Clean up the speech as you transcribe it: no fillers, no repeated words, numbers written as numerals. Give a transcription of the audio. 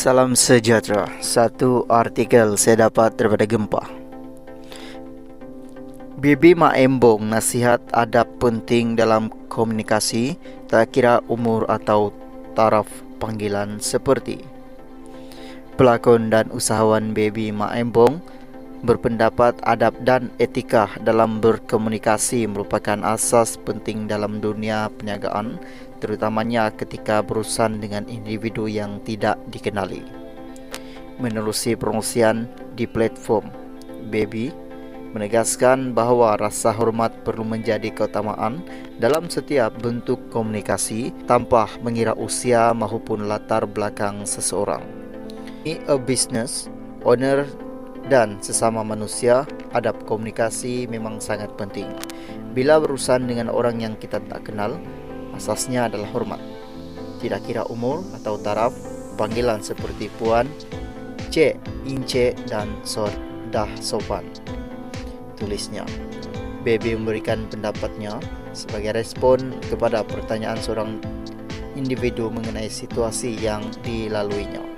Salam sejahtera. Satu artikel saya dapat daripada Gempa. Bibi Mak Embong nasihat adab penting dalam komunikasi, tak kira umur atau taraf panggilan seperti. Pelakon dan usahawan Bibi Mak Embong berpendapat adab dan etika dalam berkomunikasi merupakan asas penting dalam dunia perniagaan, terutamanya ketika berurusan dengan individu yang tidak dikenali. Menerusi promosian di platform, Bibi menegaskan bahawa rasa hormat perlu menjadi keutamaan dalam setiap bentuk komunikasi tanpa mengira usia maupun latar belakang seseorang. In a business owner dan sesama manusia, adab komunikasi memang sangat penting. Bila berurusan dengan orang yang kita tak kenal, asasnya adalah hormat. Tidak kira umur atau taraf panggilan seperti puan, cik, ince dan dah sopan, tulisnya. Bibi memberikan pendapatnya sebagai respon kepada pertanyaan seorang individu mengenai situasi yang dilaluinya.